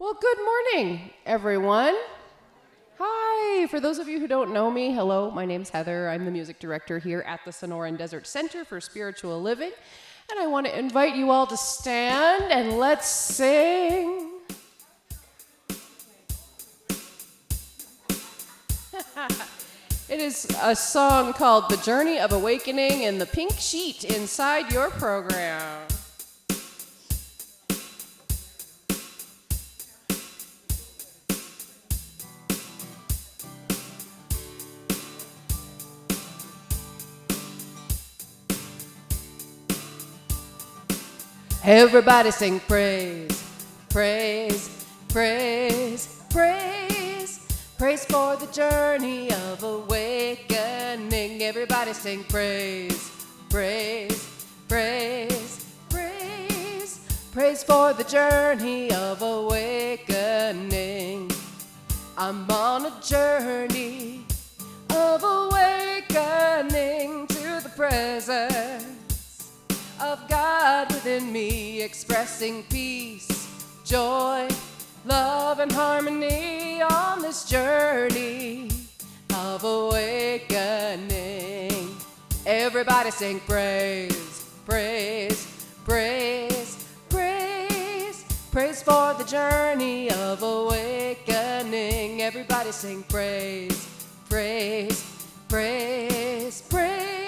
Well, good morning, everyone. Hi. For those of you who don't know me, hello, my name's Heather. I'm the music director here at the Sonoran Desert Center for Spiritual Living. And I want to invite you all to stand and let's sing. It is a song called The Journey of Awakening in the pink sheet inside your program. Everybody sing praise, praise, praise, praise. Praise for the journey of awakening. Everybody sing praise, praise, praise, praise. Praise for the journey of awakening. I'm on a journey of awakening to the presence of God within me, expressing peace, joy, love, and harmony on this journey of awakening. Everybody sing praise, praise, praise, praise. Praise for the journey of awakening. Everybody sing praise, praise, praise, praise.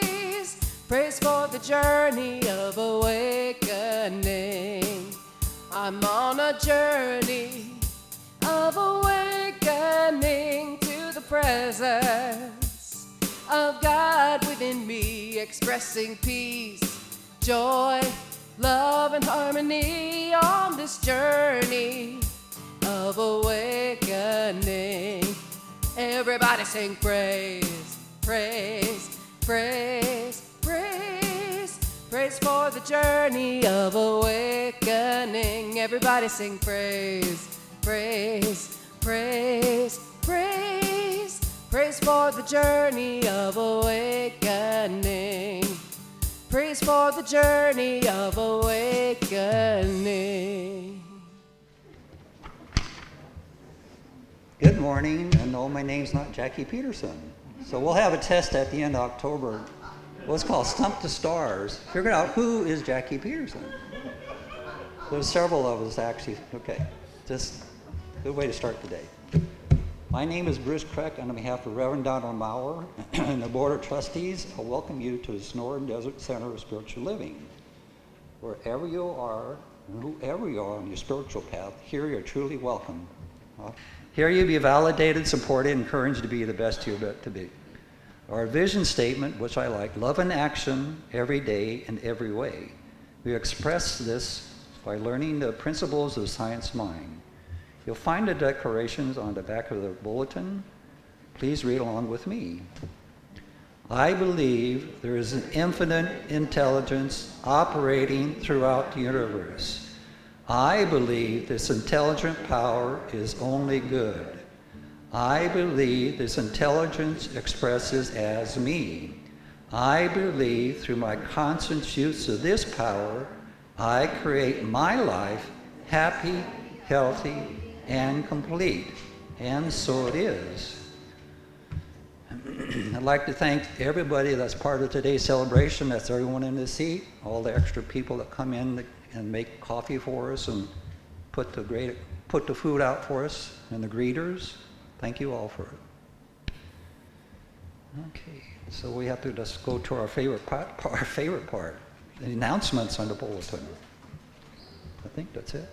Praise for the journey of awakening. I'm on a journey of awakening to the presence of God within me, expressing peace, joy, love, and harmony on this journey of awakening. Everybody sing praise, praise, praise, praise. Praise for the journey of awakening. Everybody sing praise, praise, praise, praise. Praise for the journey of awakening. Praise for the journey of awakening. Good morning, and no, my name's not Jackie Peterson. So we'll have a test at the end of October, what's called Stump the Stars. Figure out who is Jackie Peterson. There's several of us actually. Okay, just a good way to start the day. My name is Bruce Kreck, and on behalf of Reverend Donna Maurer and the Board of Trustees, I welcome you to the Sonoran Desert Center of Spiritual Living. Wherever you are, and whoever you are on your spiritual path, here you're truly welcome. Here you be validated, supported, encouraged to be the best you're meant to be. Our vision statement, which I like, love in action every day in every way. We express this by learning the principles of science mind. You'll find the declarations on the back of the bulletin. Please read along with me. I believe there is an infinite intelligence operating throughout the universe. I believe this intelligent power is only good. I believe this intelligence expresses as me. I believe through my conscious use of this power, I create my life happy, healthy, and complete. And so it is. I'd like to thank everybody that's part of today's celebration. That's everyone in this seat, all the extra people that come in and make coffee for us and put the food out for us, and the greeters. Thank you all for it. Okay, so we have to just go to our favorite part, the announcements on the bulletin. I think that's it.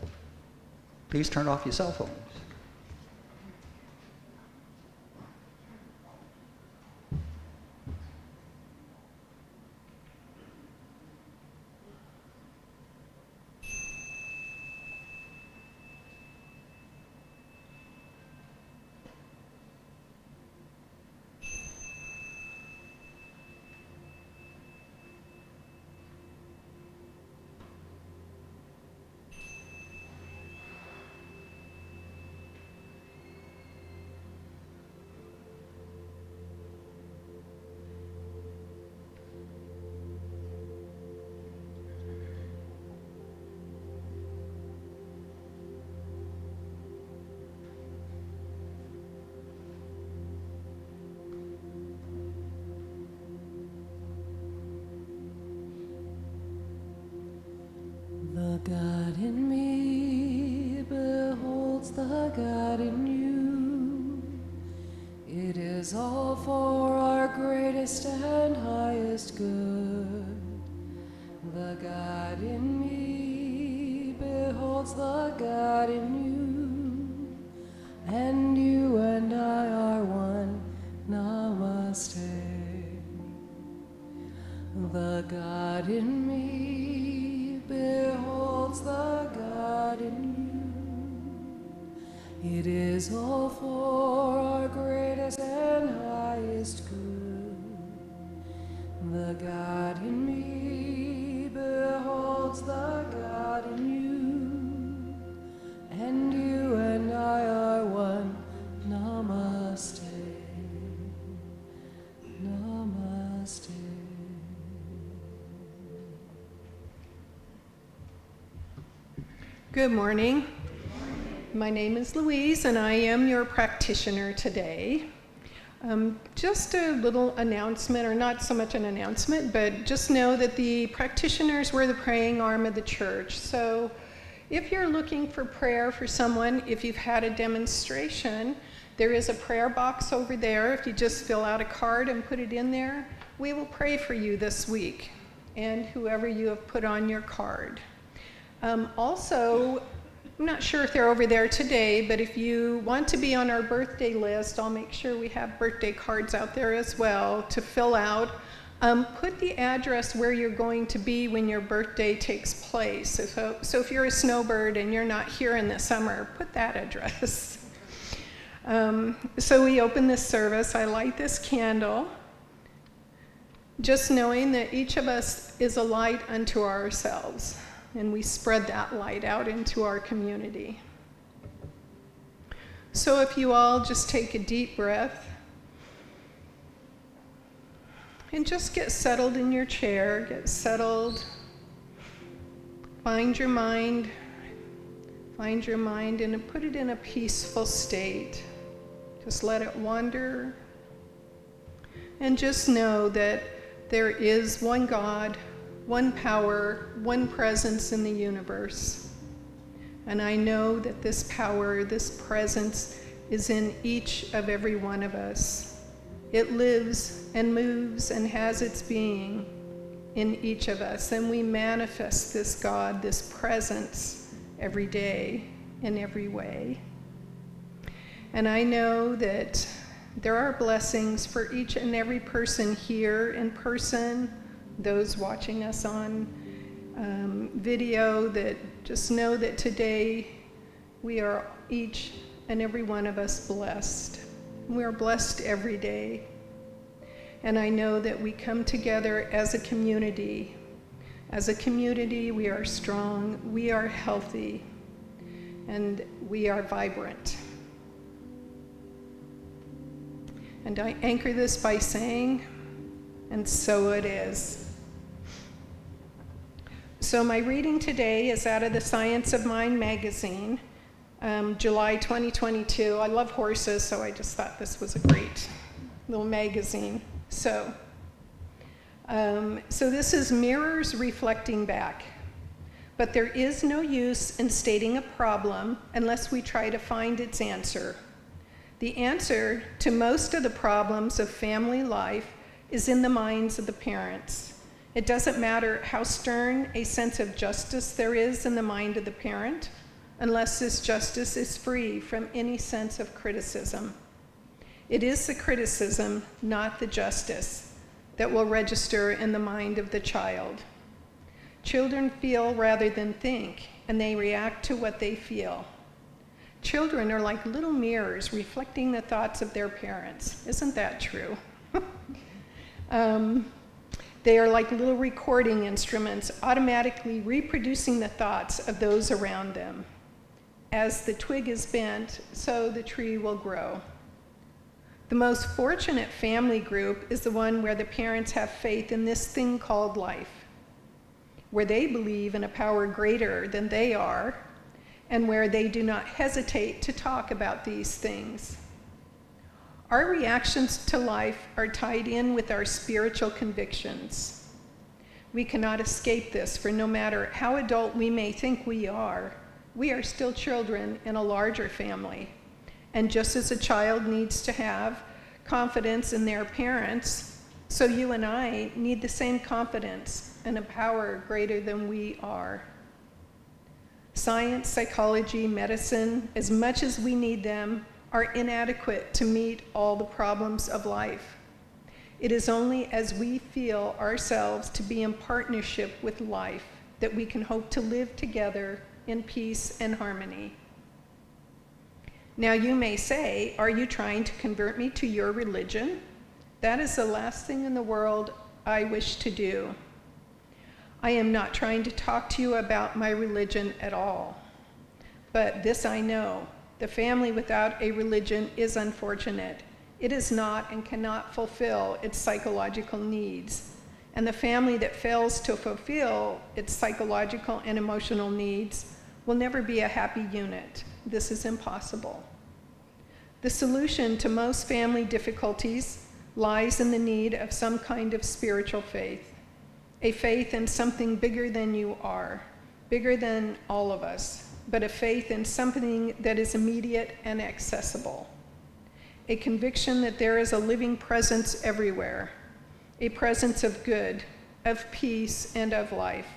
Please turn off your cell phones. the God in you. It is all for our greatest and highest good. The God in me beholds the God in you, and you and I are one. Namaste. The God in me beholds the God in you. It is all for our greatest and highest good. The God in me beholds the God in you, and you and I are one. Namaste. Namaste. Good morning. My name is Louise, and I am your practitioner today. Just a little announcement, or not so much an announcement, but just know that the practitioners were the praying arm of the church. So if you're looking for prayer for someone, if you've had a demonstration, there is a prayer box over there. If you just fill out a card and put it in there, we will pray for you this week, and whoever you have put on your card. Also, I'm not sure if they're over there today, but if you want to be on our birthday list, I'll make sure we have birthday cards out there as well to fill out. Put the address where you're going to be when your birthday takes place. So if you're a snowbird and you're not here in the summer, put that address. So we open this service. I light this candle, just knowing that each of us is a light unto ourselves. And we spread that light out into our community. So if you all just take a deep breath and just get settled in your chair, get settled, find your mind and put it in a peaceful state. Just let it wander, and just know that there is one God, one power, one presence in the universe. And I know that this power, this presence is in each of every one of us. It lives and moves and has its being in each of us. And we manifest this God, this presence every day in every way. And I know that there are blessings for each and every person here in person, those watching us on video, that just know that today we are each and every one of us blessed. We are blessed every day. And I know that we come together as a community. As a community, we are strong, we are healthy, and we are vibrant. And I anchor this by saying, and so it is. So my reading today is out of the Science of Mind magazine, July 2022. I love horses, so I just thought this was a great little magazine. So this is mirrors reflecting back. But there is no use in stating a problem unless we try to find its answer. The answer to most of the problems of family life is in the minds of the parents. It doesn't matter how stern a sense of justice there is in the mind of the parent, unless this justice is free from any sense of criticism. It is the criticism, not the justice, that will register in the mind of the child. Children feel rather than think, and they react to what they feel. Children are like little mirrors reflecting the thoughts of their parents. Isn't that true? They are like little recording instruments, automatically reproducing the thoughts of those around them. As the twig is bent, so the tree will grow. The most fortunate family group is the one where the parents have faith in this thing called life, where they believe in a power greater than they are, and where they do not hesitate to talk about these things. Our reactions to life are tied in with our spiritual convictions. We cannot escape this, for no matter how adult we may think we are, we are still children in a larger family. And just as a child needs to have confidence in their parents, so you and I need the same confidence and a power greater than we are. Science, psychology, medicine, as much as we need them, are inadequate to meet all the problems of life. It is only as we feel ourselves to be in partnership with life that we can hope to live together in peace and harmony. Now you may say, are you trying to convert me to your religion? That is the last thing in the world I wish to do. I am not trying to talk to you about my religion at all. But this I know, the family without a religion is unfortunate. It is not and cannot fulfill its psychological needs. And the family that fails to fulfill its psychological and emotional needs will never be a happy unit. This is impossible. The solution to most family difficulties lies in the need of some kind of spiritual faith, a faith in something bigger than you are, bigger than all of us, but a faith in something that is immediate and accessible. A conviction that there is a living presence everywhere, a presence of good, of peace, and of life.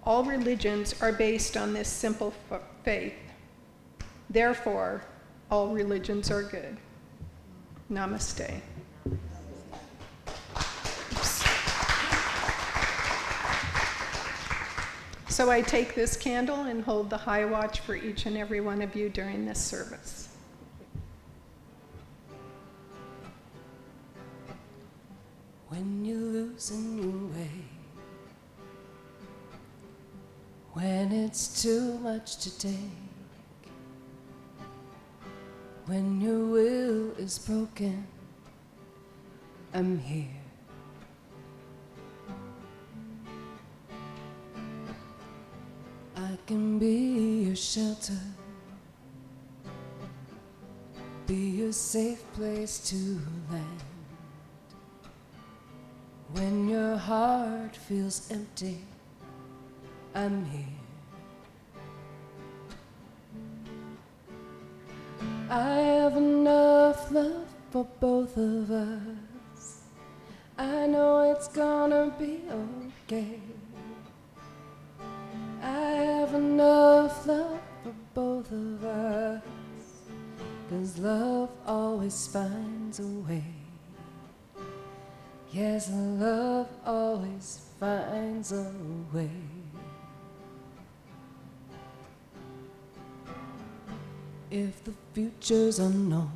All religions are based on this simple faith. Therefore, all religions are good. Namaste. So I take this candle and hold the high watch for each and every one of you during this service. When you're losing your way, when it's too much to take, when your will is broken, I'm here. I can be your shelter, be your safe place to land. When your heart feels empty, I'm here. I have enough love for both of us. I know it's gonna be okay. I have enough love for both of us, 'cause love always finds a way. Yes, love always finds a way. If the future's unknown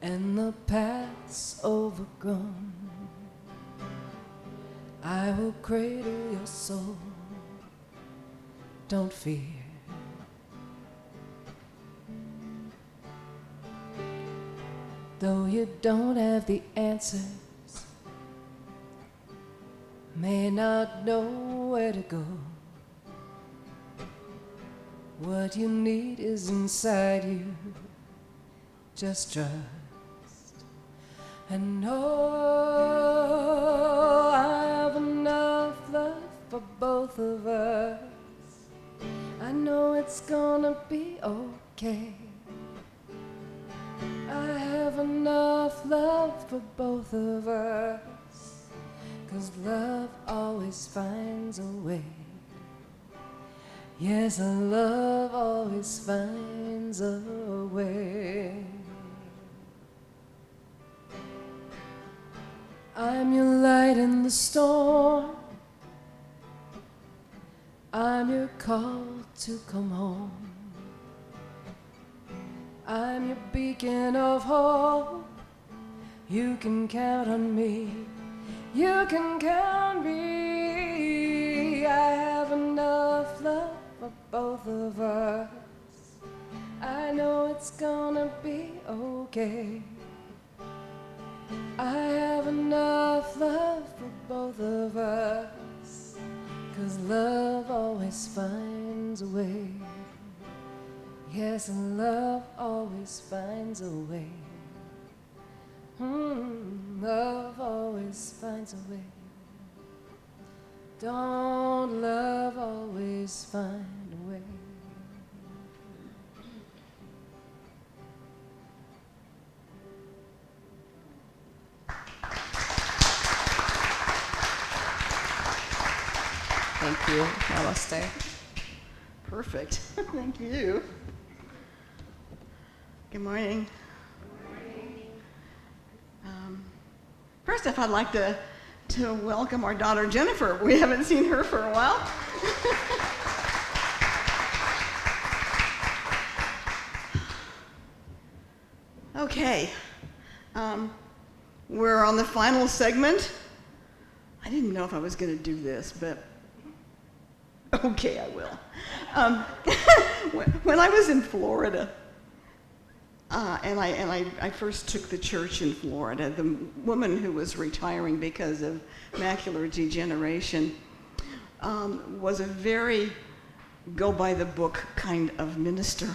and the path's overgrown, I will cradle your soul. Don't fear. Though you don't have the answers, may not know where to go, what you need is inside you. Just trust and know I have enough love for both of us. I know it's gonna be okay. I have enough love for both of us, 'cause love always finds a way. Yes, love always finds a way. I'm your light in the storm, I'm your call to come home. I'm your beacon of hope. You can count on me. You can count on me. I have enough love for both of us. I know it's gonna be okay. I have enough love for both of us, 'cause love always finds a way. Yes, and love always finds a way. Love always finds a way. Don't love always find a way? Thank you. Namaste. Perfect. Thank you. Good morning. First off, I'd like to welcome our daughter Jennifer. We haven't seen her for a while. Okay. We're on the final segment. I didn't know if I was going to do this, but okay, I will. When I was in Florida, and I first took the church in Florida, the woman who was retiring because of macular degeneration was a very go-by-the-book kind of minister.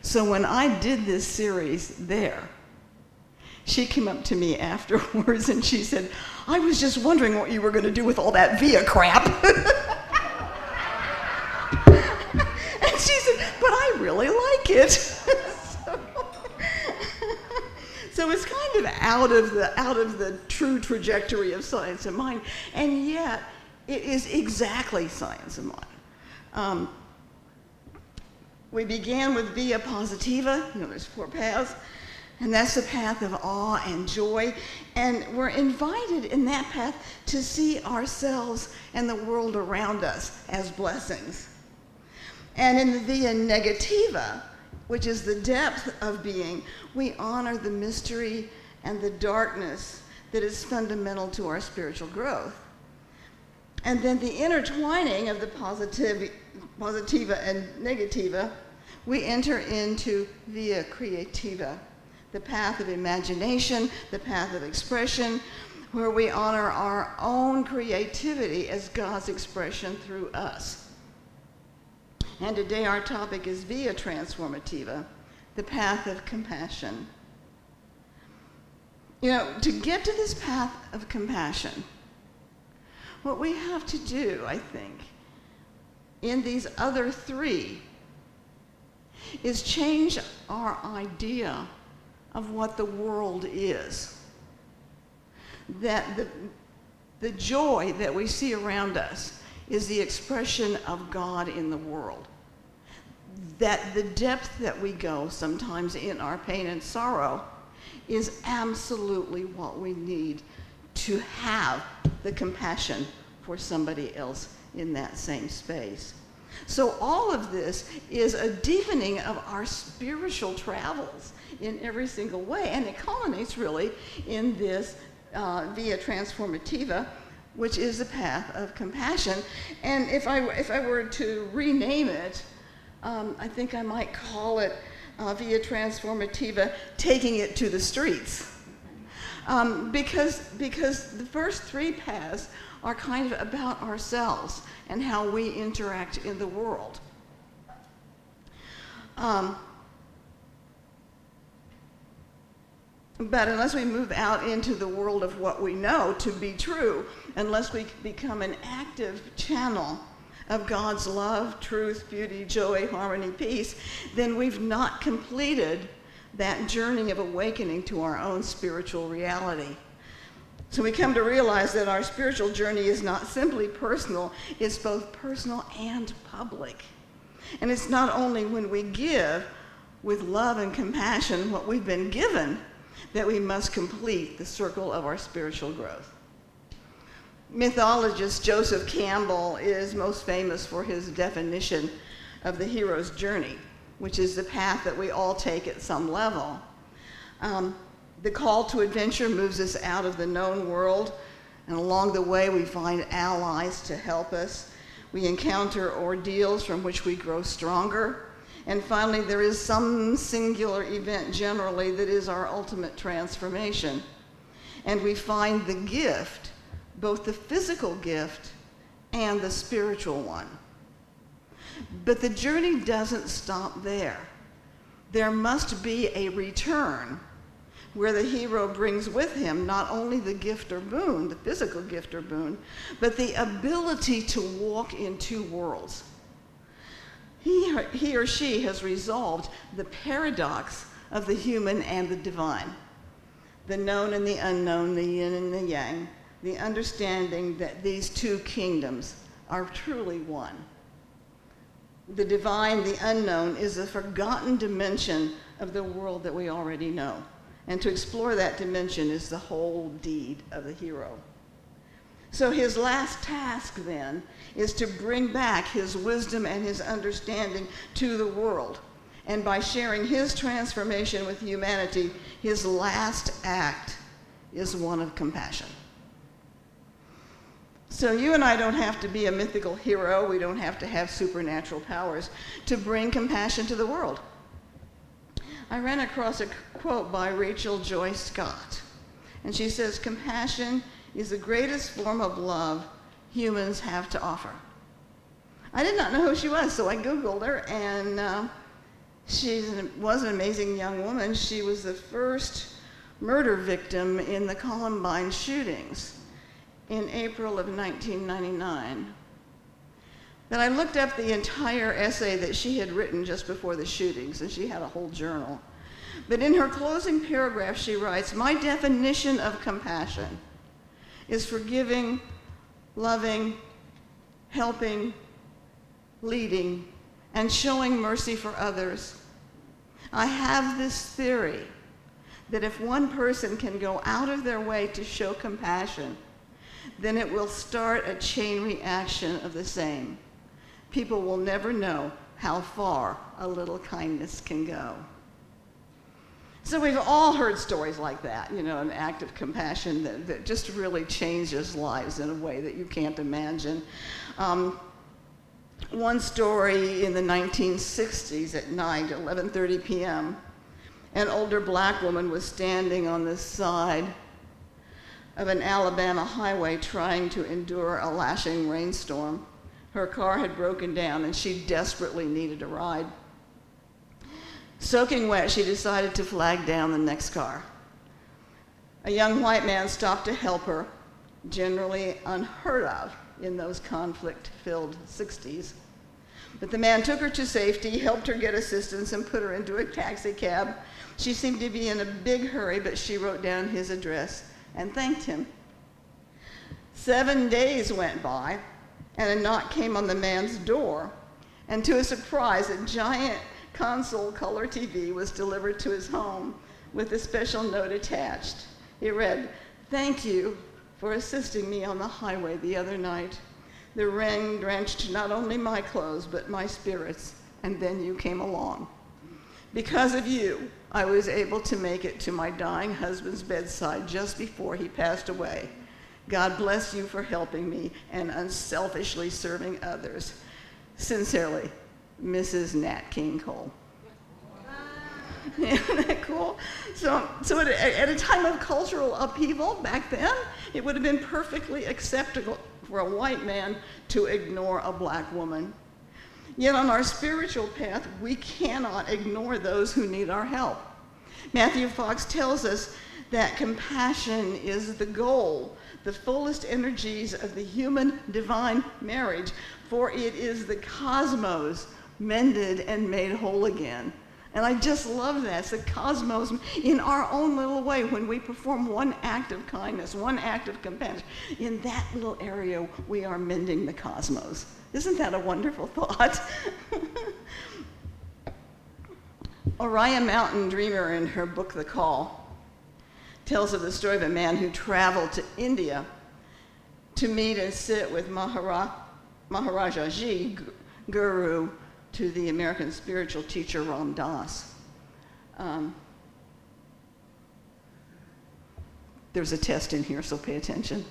So when I did this series there, she came up to me afterwards and she said, "I was just wondering what you were going to do with all that via crap." And she said, "But I really like it." So it's kind of out of the true trajectory of Science of Mind, and yet it is exactly Science of Mind. We began with Via Positiva. There's 4 paths, and that's the path of awe and joy. And we're invited in that path to see ourselves and the world around us as blessings. And in the Via Negativa, which is the depth of being, we honor the mystery and the darkness that is fundamental to our spiritual growth. And then the intertwining of the Positiva and Negativa, we enter into Via Creativa, the path of imagination, the path of expression, where we honor our own creativity as God's expression through us. And today our topic is Via Transformativa, the path of compassion. To get to this path of compassion, what we have to do, I think, in these other 3, is change our idea of what the world is. That the joy that we see around us is the expression of God in the world. That the depth that we go sometimes in our pain and sorrow is absolutely what we need to have the compassion for somebody else in that same space. So all of this is a deepening of our spiritual travels in every single way, and it culminates really in this Via Transformativa, which is the path of compassion. And if I were to rename it, I think I might call it Via Transformativa, taking it to the streets. Because the first 3 paths are kind of about ourselves and how we interact in the world. But unless we move out into the world of what we know to be true, unless we become an active channel of God's love, truth, beauty, joy, harmony, peace, then we've not completed that journey of awakening to our own spiritual reality. So we come to realize that our spiritual journey is not simply personal, it's both personal and public. And it's not only when we give with love and compassion what we've been given that we must complete the circle of our spiritual growth. Mythologist Joseph Campbell is most famous for his definition of the hero's journey, which is the path that we all take at some level. The call to adventure moves us out of the known world, and along the way we find allies to help us. We encounter ordeals from which we grow stronger. And finally, there is some singular event generally that is our ultimate transformation. And we find the gift, both the physical gift and the spiritual one. But the journey doesn't stop there. There must be a return where the hero brings with him not only the gift or boon, the physical gift or boon, but the ability to walk in two worlds. He or she has resolved the paradox of the human and the divine, the known and the unknown, the yin and the yang, the understanding that these two kingdoms are truly one. The divine, the unknown, is a forgotten dimension of the world that we already know. And to explore that dimension is the whole deed of the hero. So his last task then is to bring back his wisdom and his understanding to the world. And by sharing his transformation with humanity, his last act is one of compassion. So you and I don't have to be a mythical hero. We don't have to have supernatural powers to bring compassion to the world. I ran across a quote by Rachel Joy Scott, and she says, "Compassion is the greatest form of love humans have to offer." I did not know who she was, so I Googled her, and she was an amazing young woman. She was the first murder victim in the Columbine shootings in April of 1999. But I looked up the entire essay that she had written just before the shootings, and she had a whole journal. But in her closing paragraph, she writes, "My definition of compassion is forgiving, loving, helping, leading, and showing mercy for others. I have this theory that if one person can go out of their way to show compassion, then it will start a chain reaction of the same. People will never know how far a little kindness can go." So we've all heard stories like that, an act of compassion that just really changes lives in a way that you can't imagine. One story in the 1960s at night, 11:30 p.m., an older black woman was standing on the side of an Alabama highway trying to endure a lashing rainstorm. Her car had broken down and she desperately needed a ride. Soaking wet, she decided to flag down the next car. A young white man stopped to help her, generally unheard of in those conflict-filled 60s. But the man took her to safety, helped her get assistance, and put her into a taxi cab. She seemed to be in a big hurry, but she wrote down his address and thanked him. 7 days went by, and a knock came on the man's door. And to his surprise, a giant console color TV was delivered to his home with a special note attached. It read, "Thank you for assisting me on the highway the other night. The rain drenched not only my clothes, but my spirits, and then you came along. Because of you, I was able to make it to my dying husband's bedside just before he passed away. God bless you for helping me and unselfishly serving others. Sincerely, Mrs. Nat King Cole." Isn't that cool? So at a time of cultural upheaval back then, it would have been perfectly acceptable for a white man to ignore a black woman. Yet on our spiritual path, we cannot ignore those who need our help. Matthew Fox tells us that compassion is the goal, the fullest energies of the human-divine marriage, for it is the cosmos mended and made whole again. And I just love that. It's the cosmos in our own little way. When we perform one act of kindness, one act of compassion, in that little area, we are mending the cosmos. Isn't that a wonderful thought? Oriah Mountain Dreamer, in her book, The Call, tells of the story of a man who traveled to India to meet and sit with Maharajaji, guru to the American spiritual teacher Ram Dass. There's a test in here, so pay attention.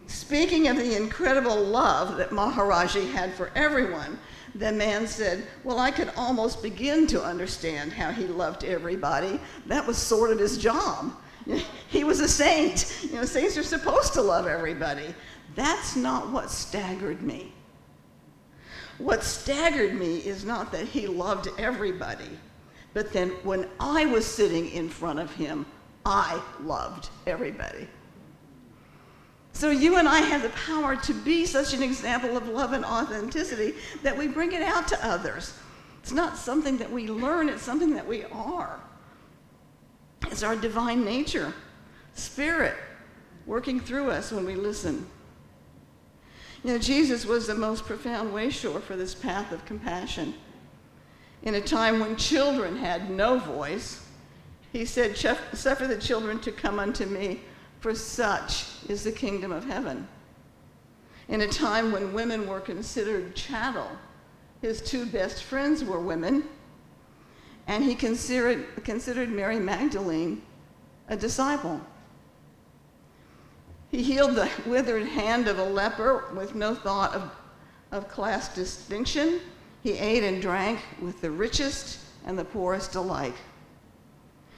Speaking of the incredible love that Maharaji had for everyone, the man said, "Well, I could almost begin to understand how he loved everybody. That was sort of his job. He was a saint. Saints are supposed to love everybody." That's not what staggered me. What staggered me is not that he loved everybody, But then when I was sitting in front of him, I loved everybody. So you and I have the power to be such an example of love and authenticity that we bring it out to others. It's not something that we learn, it's something that we are. It's our divine nature, spirit, working through us when we listen. You know, Jesus was the most profound way shower for this path of compassion. In a time when children had no voice, he said, "Suffer the children to come unto me, for such is the kingdom of heaven." In a time when women were considered chattel, his two best friends were women, and he considered Mary Magdalene a disciple. He healed the withered hand of a leper with no thought of class distinction. He ate and drank with the richest and the poorest alike.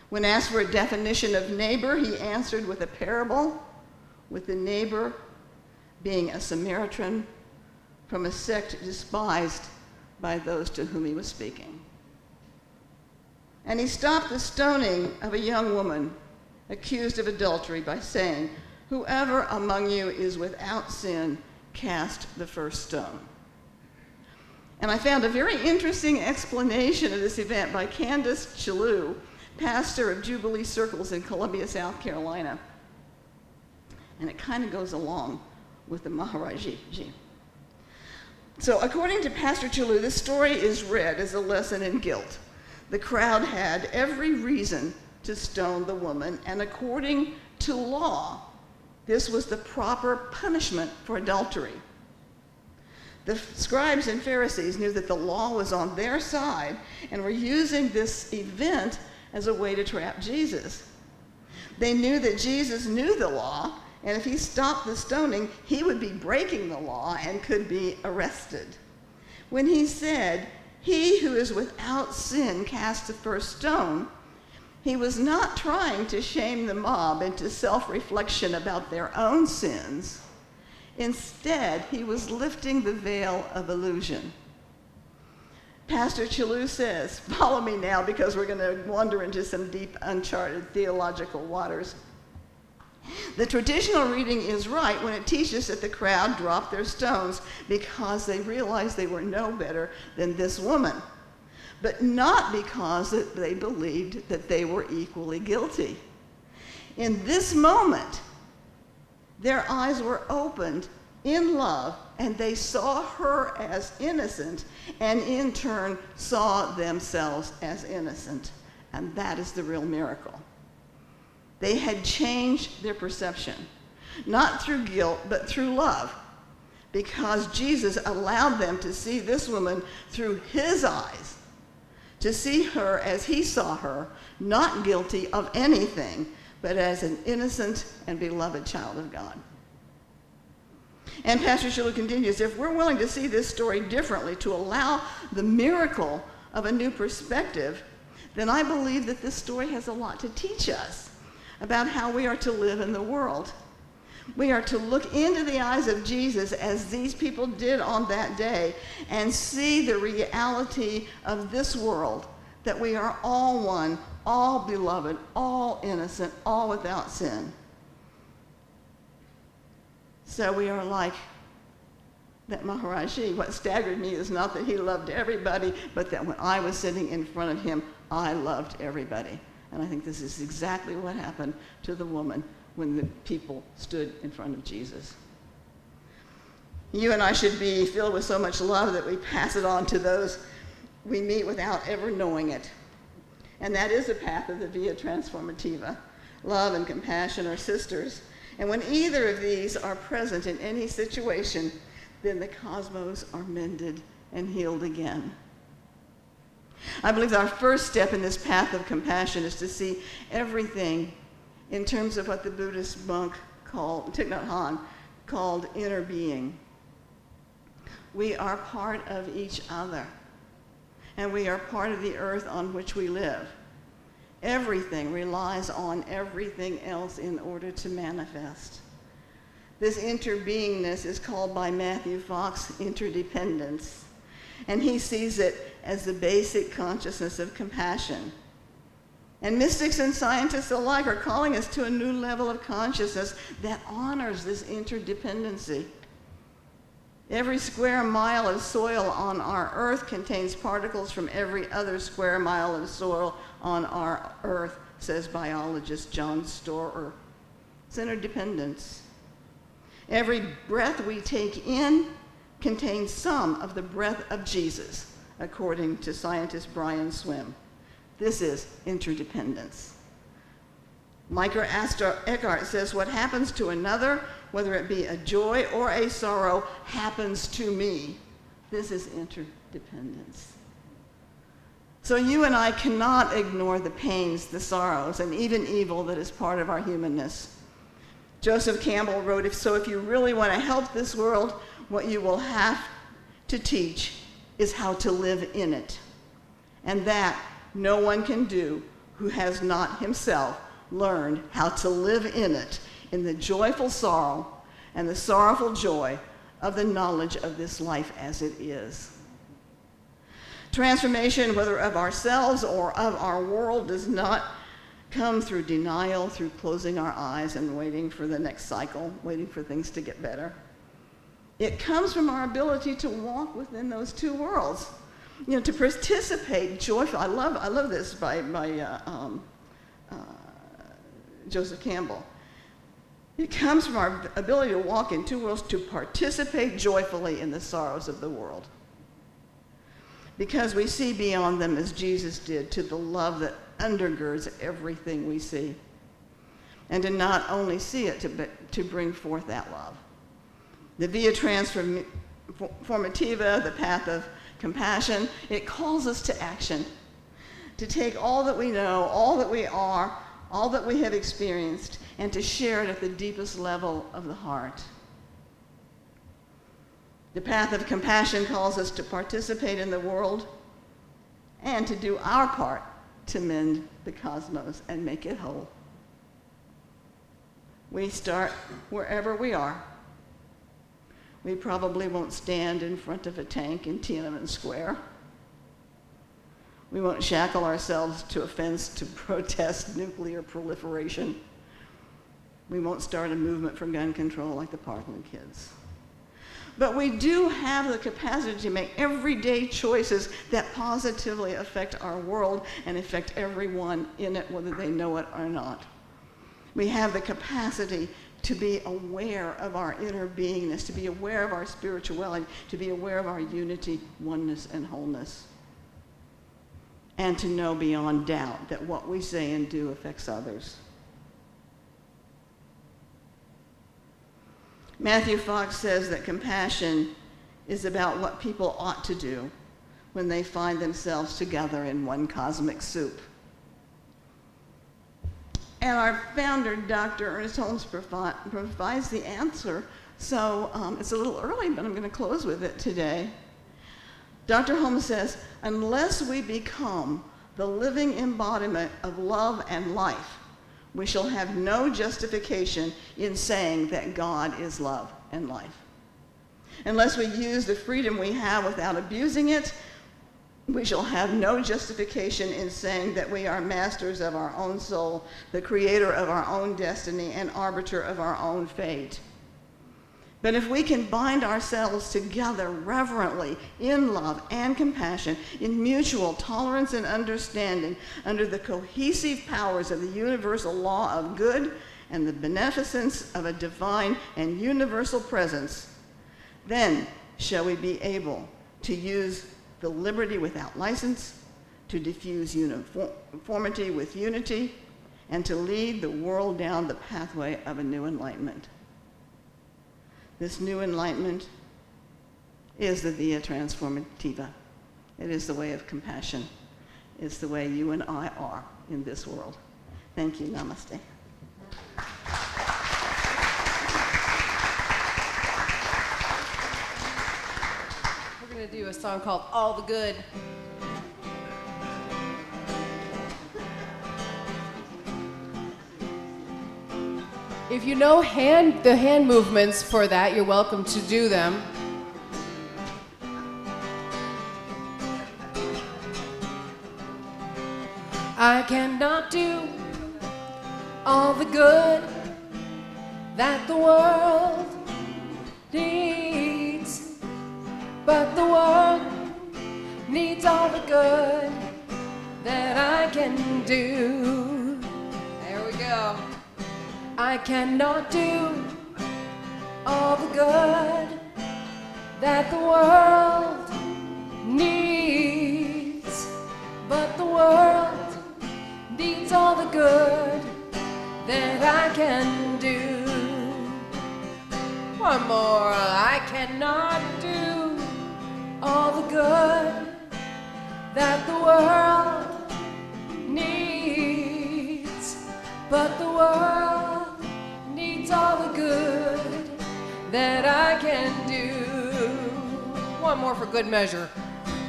When asked for a definition of neighbor, he answered with a parable, with the neighbor being a Samaritan from a sect despised by those to whom he was speaking. And he stopped the stoning of a young woman accused of adultery by saying, "Whoever among you is without sin, cast the first stone." And I found a very interesting explanation of this event by Candace Chalou, pastor of Jubilee Circles in Columbia, South Carolina. And it kind of goes along with the Maharaji. So according to Pastor Chalou, this story is read as a lesson in guilt. The crowd had every reason to stone the woman, and according to law, this was the proper punishment for adultery. The scribes and Pharisees knew that the law was on their side and were using this event as a way to trap Jesus. They knew that Jesus knew the law, and if he stopped the stoning, he would be breaking the law and could be arrested. When he said, "He who is without sin cast the first stone," he was not trying to shame the mob into self-reflection about their own sins. Instead, he was lifting the veil of illusion. Pastor Chalou says, follow me now because we're going to wander into some deep, uncharted theological waters. The traditional reading is right when it teaches that the crowd dropped their stones because they realized they were no better than this woman, but not because they believed that they were equally guilty. In this moment, their eyes were opened in love, and they saw her as innocent, and in turn saw themselves as innocent. And that is the real miracle. They had changed their perception, not through guilt, but through love, because Jesus allowed them to see this woman through his eyes, to see her as he saw her, not guilty of anything, but as an innocent and beloved child of God. And Pastor Chalou continues, if we're willing to see this story differently, to allow the miracle of a new perspective, then I believe that this story has a lot to teach us about how we are to live in the world. We are to look into the eyes of Jesus as these people did on that day and see the reality of this world, that we are all one, all beloved, all innocent, all without sin. So we are like that Maharaji. What staggered me is not that he loved everybody, but that when I was sitting in front of him, I loved everybody. And I think this is exactly what happened to the woman when the people stood in front of Jesus. You and I should be filled with so much love that we pass it on to those we meet without ever knowing it. And that is the path of the Via Transformativa. Love and compassion are sisters. And when either of these are present in any situation, then the cosmos are mended and healed again. I believe our first step in this path of compassion is to see everything in terms of what the Buddhist monk called, Thich Nhat Hanh, called inner being. We are part of each other, and we are part of the earth on which we live. Everything relies on everything else in order to manifest. This interbeingness is called by Matthew Fox interdependence. And he sees it as the basic consciousness of compassion. And mystics and scientists alike are calling us to a new level of consciousness that honors this interdependency. Every square mile of soil on our earth contains particles from every other square mile of soil on our earth, says biologist John Storer. It's interdependence. Every breath we take in contains some of the breath of Jesus, according to scientist Brian Swim. This is interdependence. Microaster Eckhart says, what happens to another, whether it be a joy or a sorrow, happens to me. This is interdependence. So you and I cannot ignore the pains, the sorrows, and even evil that is part of our humanness. Joseph Campbell wrote, if you really want to help this world, what you will have to teach is how to live in it. And that no one can do who has not himself learned how to live in it, in the joyful sorrow and the sorrowful joy of the knowledge of this life as it is. Transformation, whether of ourselves or of our world, does not come through denial, through closing our eyes and waiting for the next cycle, waiting for things to get better. It comes from our ability to walk within those two worlds, to participate joyfully. I love this by Joseph Campbell. It comes from our ability to walk in two worlds, to participate joyfully in the sorrows of the world. Because we see beyond them as Jesus did, to the love that undergirds everything we see. And to not only see it, but to bring forth that love. The Via Transformativa, the path of compassion, it calls us to action, to take all that we know, all that we are, all that we have experienced, and to share it at the deepest level of the heart. The path of compassion calls us to participate in the world and to do our part to mend the cosmos and make it whole. We start wherever we are. We probably won't stand in front of a tank in Tiananmen Square. We won't shackle ourselves to a fence to protest nuclear proliferation. We won't start a movement for gun control like the Parkland kids. But we do have the capacity to make everyday choices that positively affect our world and affect everyone in it, whether they know it or not. We have the capacity to be aware of our inner beingness, to be aware of our spirituality, to be aware of our unity, oneness, and wholeness. And to know beyond doubt that what we say and do affects others. Matthew Fox says that compassion is about what people ought to do when they find themselves together in one cosmic soup. And our founder, Dr. Ernest Holmes, provides the answer. So it's a little early, but I'm going to close with it today. Dr. Holmes says, unless we become the living embodiment of love and life, we shall have no justification in saying that God is love and life. Unless we use the freedom we have without abusing it, we shall have no justification in saying that we are masters of our own soul, the creator of our own destiny, and arbiter of our own fate. But if we can bind ourselves together reverently in love and compassion, in mutual tolerance and understanding, under the cohesive powers of the universal law of good and the beneficence of a divine and universal presence, then shall we be able to use the liberty without license, to diffuse uniformity with unity, and to lead the world down the pathway of a new enlightenment. This new enlightenment is the Via Transformativa. It is the way of compassion. It's the way you and I are in this world. Thank you. Namaste. We're going to do a song called All the Good. If you know the hand movements for that, you're welcome to do them. I cannot do all the good that the world needs, but the world needs all the good that I can do. There we go. I cannot do all the good that the world needs, but the world needs all the good that I can do. One more. I cannot do all the good that the world needs, but the world needs all the good that I can do. One more for good measure.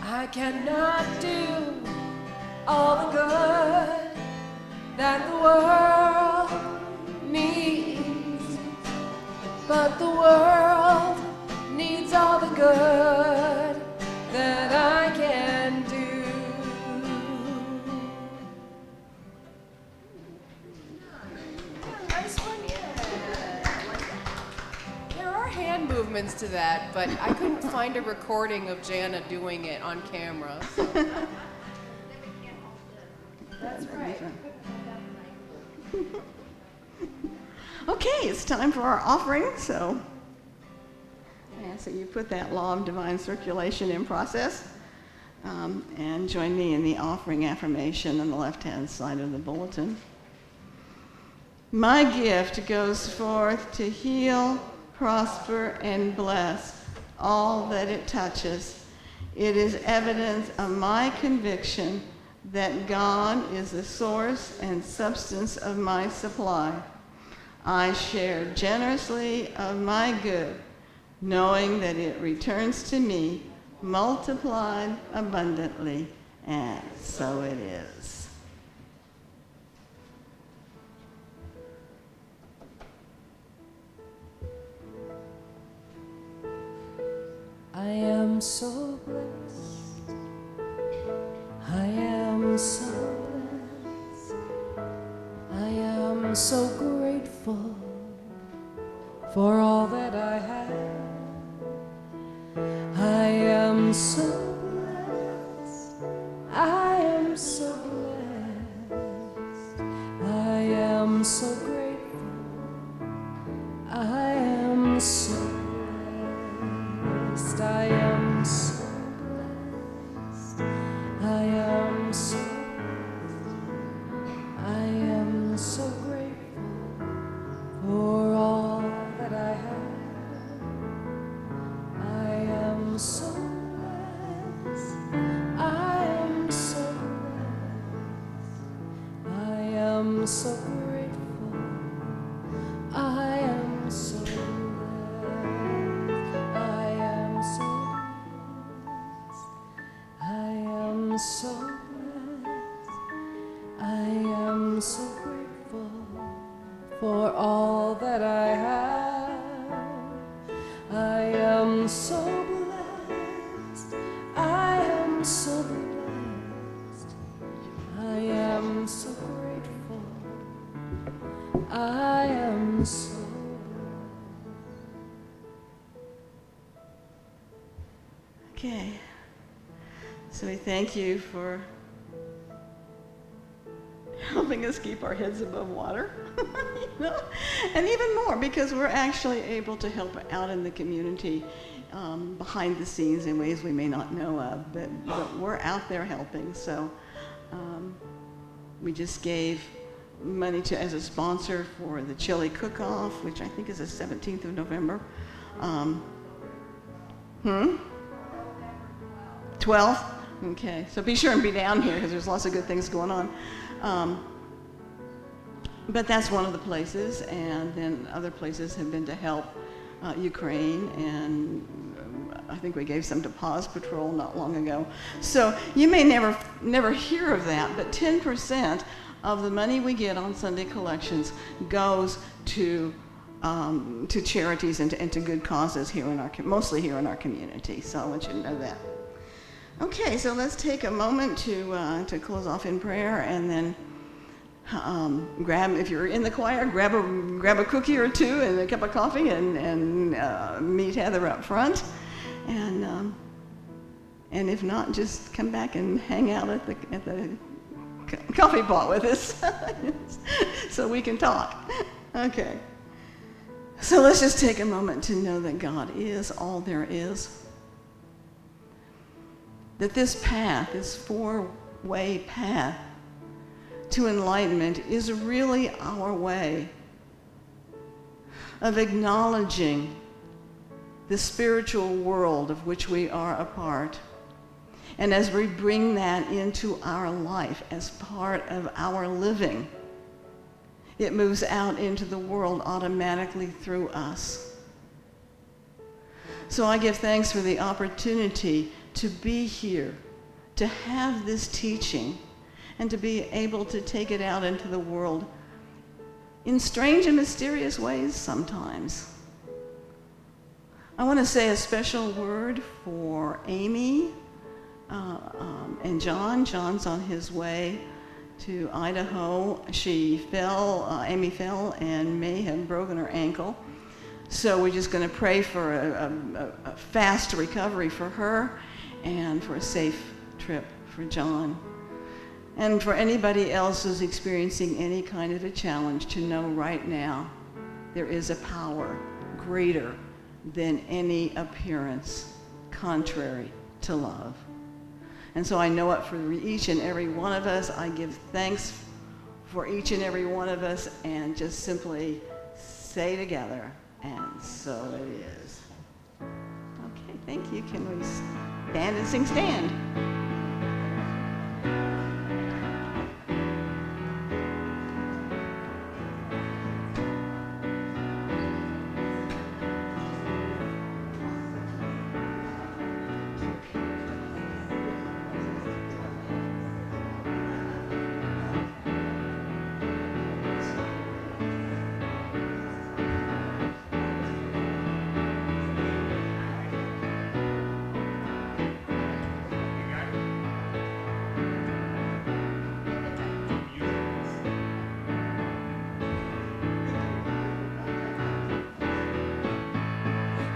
I cannot do all the good that the world needs, but the world needs all the good that I can do. Nice one, yeah. There are hand movements to that, but I couldn't find a recording of Jana doing it on camera. So. That's right. Okay, it's time for our offering, so I ask that you put that law of divine circulation in process, and join me in the offering affirmation on the left-hand side of the bulletin. My gift goes forth to heal, prosper, and bless all that it touches. It is evidence of my conviction that God is the source and substance of my supply. I share generously of my good, knowing that it returns to me multiplied abundantly, and so it is. I am so blessed. I am so blessed. I am so grateful for all that I have. I am so blessed. I am so blessed. I am so grateful. I am so blessed. I am so blessed. I am so blessed. I am so grateful for all that I have. I am so blessed. I am so blessed. I am so grateful. I am so blessed. I am so blessed. I am so blessed. I am so grateful for all that I have. I am so blessed. I am so blessed. I am so grateful. I am so blessed. Okay, so we thank you for helping us keep our heads above water, you know? And even more because we're actually able to help out in the community behind the scenes in ways we may not know of, but we're out there helping. So we just gave money as a sponsor for the chili cook-off, which I think is the 17th of November. 12th? Okay, so be sure and be down here because there's lots of good things going on. But that's one of the places, and then other places have been to help Ukraine, and I think we gave some to Pause Patrol not long ago. So you may never hear of that, but 10% of the money we get on Sunday collections goes to charities and to good causes here in mostly here in our community. So I want you to know that. Okay, so let's take a moment to close off in prayer, and then grab, if you're in the choir, grab a cookie or two and a cup of coffee, and meet Heather up front, and if not, just come back and hang out at the coffee pot with us, so we can talk. Okay. So let's just take a moment to know that God is all there is. That this path, this four-way path to enlightenment, is really our way of acknowledging the spiritual world of which we are a part. And as we bring that into our life as part of our living, it moves out into the world automatically through us. So I give thanks for the opportunity to be here, to have this teaching, and to be able to take it out into the world in strange and mysterious ways sometimes. I want to say a special word for Amy and John. John's on his way to Idaho. Amy fell and may have broken her ankle. So we're just going to pray for a fast recovery for her, and for a safe trip for John. And for anybody else who's experiencing any kind of a challenge, to know right now there is a power greater than any appearance contrary to love. And so I know it for each and every one of us. I give thanks for each and every one of us, and just simply say together, and so it is. Okay, thank you. Can we stand and sing Stand?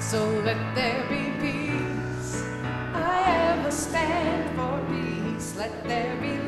So let there be peace. I ever stand for peace. Let there be